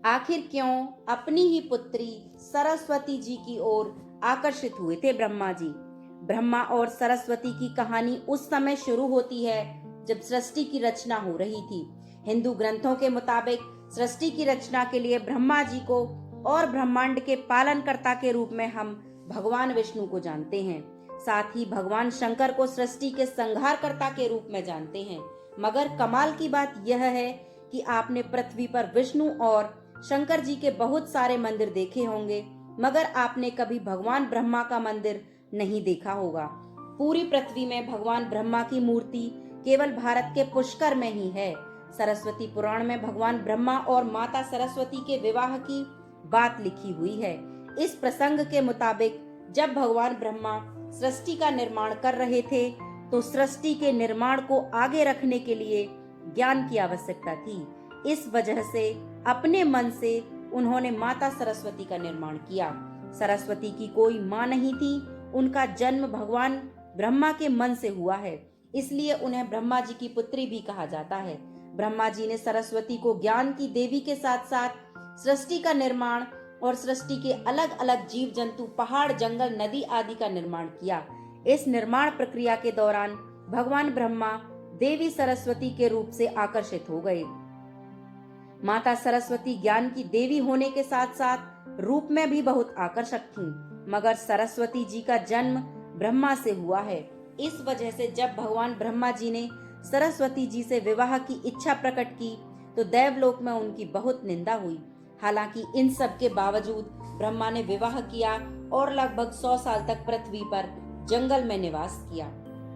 आखिर क्यों अपनी ही पुत्री सरस्वती जी की ओर आकर्षित हुए थे ब्रह्मा जी। ब्रह्मा और सरस्वती की कहानी उस समय शुरू होती है जब सृष्टि की रचना हो रही थी। हिंदू ग्रंथों के मुताबिक सृष्टि की रचना के लिए ब्रह्मा जी को और ब्रह्मांड के पालनकर्ता के रूप में हम भगवान विष्णु को जानते हैं। साथ ही भगवान शंकर को सृष्टि के संहारकर्ता के रूप में जानते हैं। मगर कमाल की बात यह है कि आपने पृथ्वी पर विष्णु और शंकर जी के बहुत सारे मंदिर देखे होंगे, मगर आपने कभी भगवान ब्रह्मा का मंदिर नहीं देखा होगा। पूरी पृथ्वी में भगवान ब्रह्मा की मूर्ति केवल भारत के पुष्कर में ही है। सरस्वती पुराण में भगवान ब्रह्मा और माता सरस्वती के विवाह की बात लिखी हुई है। इस प्रसंग के मुताबिक जब भगवान ब्रह्मा सृष्टि का निर्माण कर रहे थे तो सृष्टि के निर्माण को आगे रखने के लिए ज्ञान की आवश्यकता थी। इस वजह से अपने मन से उन्होंने माता सरस्वती का निर्माण किया। सरस्वती की कोई माँ नहीं थी, उनका जन्म भगवान ब्रह्मा के मन से हुआ है, इसलिए उन्हें ब्रह्मा जी की पुत्री भी कहा जाता है। ब्रह्मा जी ने सरस्वती को ज्ञान की देवी के साथ साथ सृष्टि का निर्माण और सृष्टि के अलग अलग जीव जंतु, पहाड़, जंगल, नदी आदि का निर्माण किया। इस निर्माण प्रक्रिया के दौरान भगवान ब्रह्मा देवी सरस्वती के रूप से आकर्षित हो गए। माता सरस्वती ज्ञान की देवी होने के साथ साथ रूप में भी बहुत आकर्षक थीं, मगर सरस्वती जी का जन्म ब्रह्मा से हुआ है। इस वजह से जब भगवान ब्रह्मा जी ने सरस्वती जी से विवाह की इच्छा प्रकट की तो देवलोक में उनकी बहुत निंदा हुई। हालांकि इन सब के बावजूद ब्रह्मा ने विवाह किया और लगभग 100 साल तक पृथ्वी पर जंगल में निवास किया।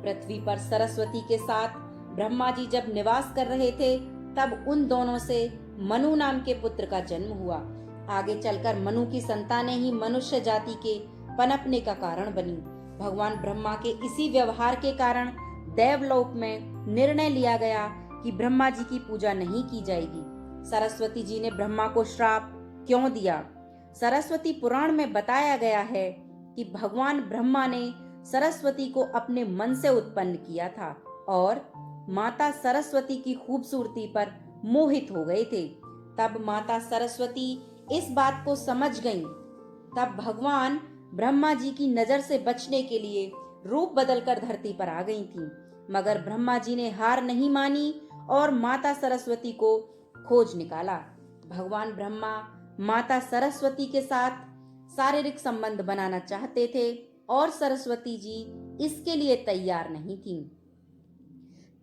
पृथ्वी पर सरस्वती के साथ ब्रह्मा जी जब निवास कर रहे थे तब उन दोनों से मनु नाम के पुत्र का जन्म हुआ। आगे चलकर मनु की संतानें ही मनुष्य जाति के पनपने का कारण बनी। भगवान ब्रह्मा के इसी व्यवहार के कारण देवलोक में निर्णय लिया गया कि ब्रह्मा जी की पूजा नहीं की जाएगी। सरस्वती जी ने ब्रह्मा को श्राप क्यों दिया? सरस्वती पुराण में बताया गया है कि भगवान ब्रह्मा ने सरस्वती को अपने मन से उत्पन्न किया था और माता सरस्वती की खूबसूरती पर मोहित हो गए थे। तब माता सरस्वती इस बात को समझ गईं। तब भगवान ब्रह्मा जी की नजर से बचने के लिए रूप बदलकर धरती पर आ गई थीं। मगर ब्रह्मा जी ने हार नहीं मानी और माता सरस्वती को खोज निकाला। भगवान ब्रह्मा माता सरस्वती के साथ शारीरिक संबंध बनाना चाहते थे और सरस्वती जी इसके लिए तैयार नहीं थीं।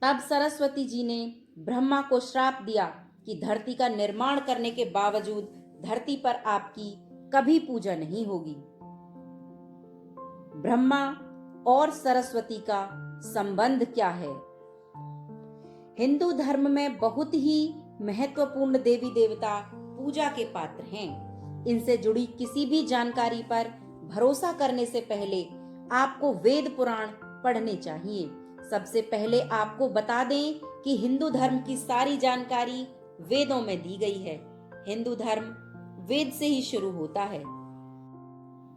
तब सरस्वती जी ने ब्रह्मा को श्राप दिया कि धरती का निर्माण करने के बावजूद धरती पर आपकी कभी पूजा नहीं होगी। ब्रह्मा और सरस्वती का संबंध क्या है? हिंदू धर्म में बहुत ही महत्वपूर्ण देवी देवता पूजा के पात्र हैं। इनसे जुड़ी किसी भी जानकारी पर भरोसा करने से पहले आपको वेद पुराण पढ़ने चाहिए। सबसे पहले आपको बता दें कि हिंदू धर्म की सारी जानकारी वेदों में दी गई है। हिंदू धर्म वेद से ही शुरू होता है।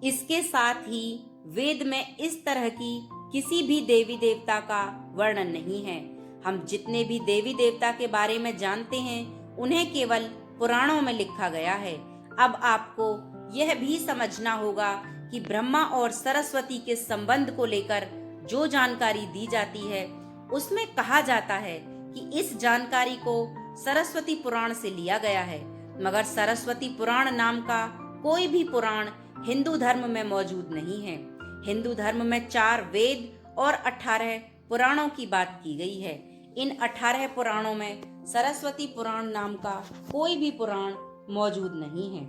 इसके साथ ही वेद में इस तरह की किसी भी देवी देवता का वर्णन नहीं है। हम जितने भी देवी देवता के बारे में जानते हैं उन्हें केवल पुराणों में लिखा गया है। अब आपको यह भी समझना होगा कि ब्रह्मा और सरस्वती के संबंध को लेकर जो जानकारी दी जाती है उसमें कहा जाता है कि इस जानकारी को सरस्वती पुराण से लिया गया है, मगर सरस्वती पुराण नाम का कोई भी पुराण हिंदू धर्म में मौजूद नहीं है। हिंदू धर्म में 4 वेद और 18 पुराणों की बात की गई है। इन 18 पुराणों में सरस्वती पुराण नाम का कोई भी पुराण मौजूद नहीं है।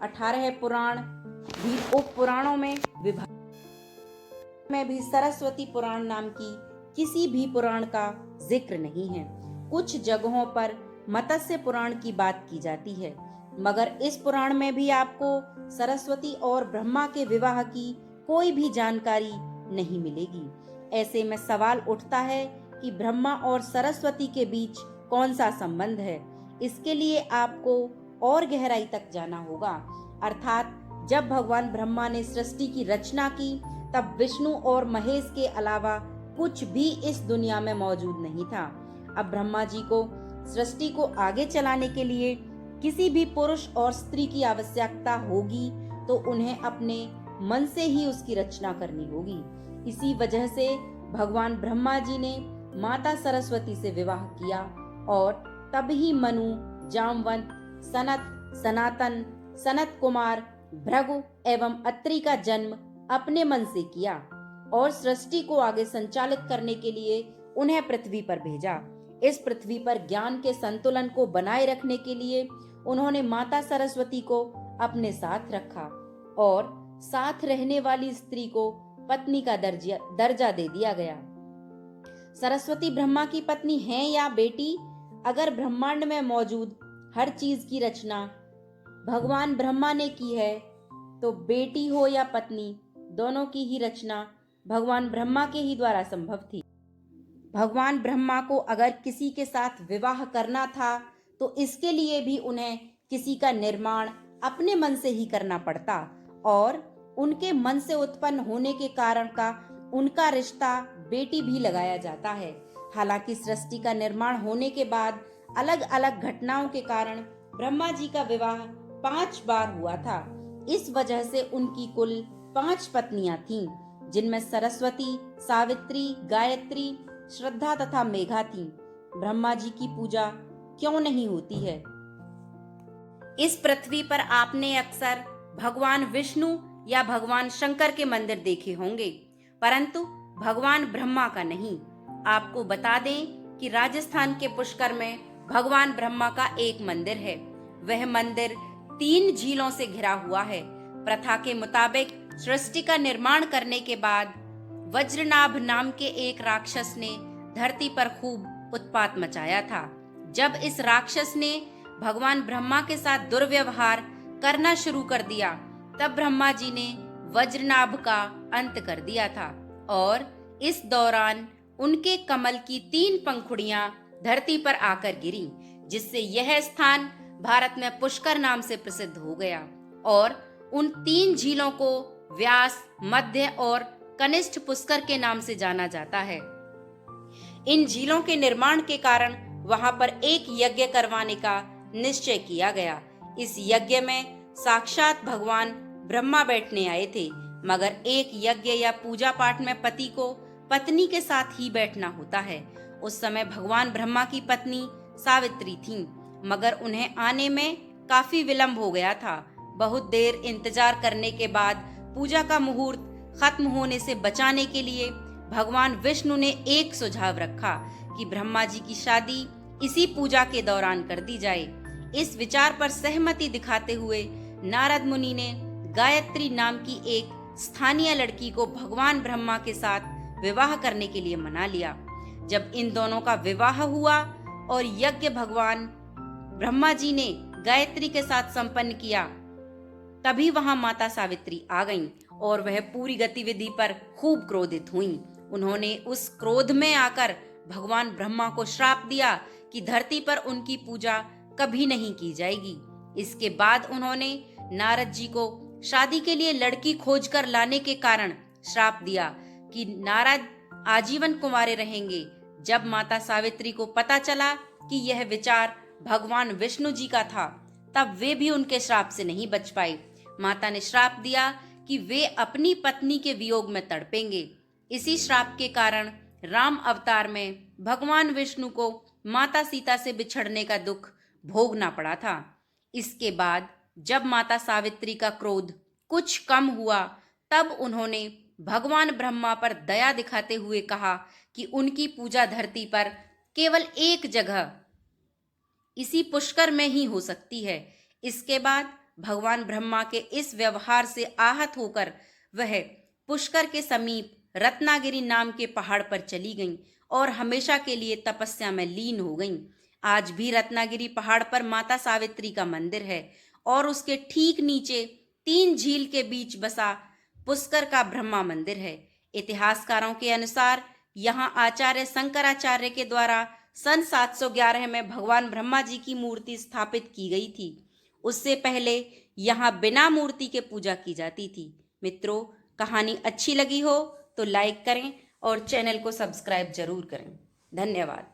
18 पुराण भी उप पुराणों में विभाजित में भी सरस्वती पुराण नाम की किसी भी पुराण का जिक्र नहीं है। कुछ जगहों पर मत्स्य पुराण की बात की जाती है, मगर इस पुराण में भी आपको सरस्वती और ब्रह्मा के विवाह की कोई भी जानकारी नहीं मिलेगी। ऐसे में सवाल उठता है कि ब्रह्मा और सरस्वती के बीच कौन सा संबंध है। इसके लिए आपको और गहराई तक जाना होगा। अर्थात जब भगवान ब्रह्मा ने सृष्टि की रचना की तब विष्णु और महेश के अलावा कुछ भी इस दुनिया में मौजूद नहीं था। अब ब्रह्मा जी को सृष्टि को आगे चलाने के लिए किसी भी पुरुष और स्त्री की आवश्यकता होगी तो उन्हें अपने मन से ही उसकी रचना करनी होगी। इसी वजह से भगवान ब्रह्मा जी ने माता सरस्वती से विवाह किया और तब ही मनु, जामवंत, सनत, सनातन, सनत कुमार, भृगु एवं अत्रि का जन्म अपने मन से किया और सृष्टि को आगे संचालित करने के लिए उन्हें पृथ्वी पर भेजा। इस पृथ्वी पर ज्ञान के संतुलन को बनाए रखने के लिए उन्होंने माता सरस्वती को अपने साथ रखा और साथ रहने वाली स्त्री को पत्नी का दर्जा दे दिया गया। सरस्वती ब्रह्मा की पत्नी हैं या बेटी? अगर ब्रह्मांड में मौजूद हर चीज की रचना भगवान ब्रह्मा ने की है तो बेटी हो या पत्नी, दोनों की ही रचना भगवान ब्रह्मा के ही द्वारा संभव थी। भगवान ब्रह्मा को अगर किसी के साथ विवाह करना था तो इसके लिए भी उन्हें किसी का निर्माण अपने मन से ही करना पड़ता और उनके मन से उत्पन्न होने के कारण का उनका रिश्ता बेटी भी लगाया जाता है। हालांकि सृष्टि का निर्माण होने के बाद अलग अलग घटनाओं के कारण ब्रह्मा जी का विवाह 5 बार हुआ था। इस वजह से उनकी कुल 5 पत्नियां थीं, जिनमें सरस्वती, सावित्री, गायत्री, श्रद्धा तथा मेघा थीं। ब्रह्मा जी की पूजा क्यों नहीं होती है? इस पृथ्वी पर आपने अक्सर भगवान विष्णु या भगवान शंकर के मंदिर देखे होंगे, परंतु भगवान ब्रह्मा का नहीं। आपको बता दें कि राजस्थान के पुष्कर में भगवान ब्रह्मा का एक मंदिर है। वह मंदिर 3 झीलों से घिरा हुआ है। प्रथा के मुताबिक सृष्टि का निर्माण करने के बाद वज्रनाभ नाम के एक राक्षस ने धरती पर खूब उत्पात मचाया था। जब इस राक्षस ने भगवान ब्रह्मा के साथ दुर्व्यवहार करना शुरू कर दिया, तब ब्रह्मा जी ने वज्रनाभ का अंत कर दिया था और इस दौरान उनके कमल की 3 पंखुड़ियां धरती पर आकर गिरी, जिससे यह स्थान भारत में पुष्कर नाम से प्रसिद्ध हो गया और उन 3 झीलों को व्यास, मध्य और कनिष्ठ पुष्कर के नाम से जाना जाता है। इन झीलों के निर्माण के कारण वहां पर एक यज्ञ करवाने का निश्चय किया गया। इस यज्ञ में साक्षात भगवान ब्रह्मा बैठने आए थे, मगर एक यज्ञ या पूजा पाठ में पति को पत्नी के साथ ही बैठना होता है। उस समय भगवान ब्रह्मा की पत्नी सावित्री थीं, मगर उन्हें आने में काफी विलंब हो गया था। बहुत देर इंतजार करने के बाद पूजा का मुहूर्त खत्म होने से बचाने के लिए भगवान विष्णु ने एक सुझाव रखा कि ब्रह्मा जी की शादी इसी पूजा के दौरान कर दी जाए। इस विचार पर सहमति दिखाते हुए नारद मुनि ने गायत्री नाम की एक स्थानीय लड़की को भगवान ब्रह्मा के साथ विवाह करने के लिए मना लिया। जब इन दोनों का विवाह हुआ और यज्ञ भगवान ब्रह्मा जी ने गायत्री के साथ संपन्न किया, तभी वहां माता सावित्री आ गईं और वह पूरी गतिविधि पर खूब क्रोधित हुईं। उन्होंने उस क्रोध में आकर भगवान ब्रह्मा को श्राप दिया कि धरती पर उनकी पूजा कभी नहीं की जाएगी। इसके बाद उन्होंने नारद जी को शादी के लिए लड़की खोजकर लाने के कारण श्राप दिया कि नारद आजीवन कुंवारे रहेंगे। जब माता सावित्री को पता चला कि यह विचार भगवान विष्णु जी का था, तब वे भी उनके श्राप से नहीं बच पाए। माता ने श्राप दिया कि वे अपनी पत्नी के वियोग में तड़पेंगे। इसी श्राप के कारण राम अवतार में भगवान विष्णु को माता सीता से बिछड़ने का दुख भोगना पड़ा था। इसके बाद जब माता सावित्री का क्रोध कुछ कम हुआ, तब उन्होंने भगवान ब्रह्मा पर दया दिखाते हुए कहा कि उनकी पूजा धरती पर केवल एक जगह, इसी पुष्कर में ही हो सकती है। इसके बाद भगवान ब्रह्मा के इस व्यवहार से आहत होकर वह पुष्कर के समीप रत्नागिरी नाम के पहाड़ पर चली गईं और हमेशा के लिए तपस्या में लीन हो गईं। आज भी रत्नागिरी पहाड़ पर माता सावित्री का मंदिर है और उसके ठीक नीचे 3 झील के बीच बसा पुष्कर का ब्रह्मा मंदिर है। इतिहासकारों के अनुसार यहाँ आचार्य शंकराचार्य के द्वारा सन 711 में भगवान ब्रह्मा जी की मूर्ति स्थापित की गई थी। उससे पहले यहाँ बिना मूर्ति के पूजा की जाती थी। मित्रों, कहानी अच्छी लगी हो तो लाइक करें और चैनल को सब्सक्राइब जरूर करें। धन्यवाद।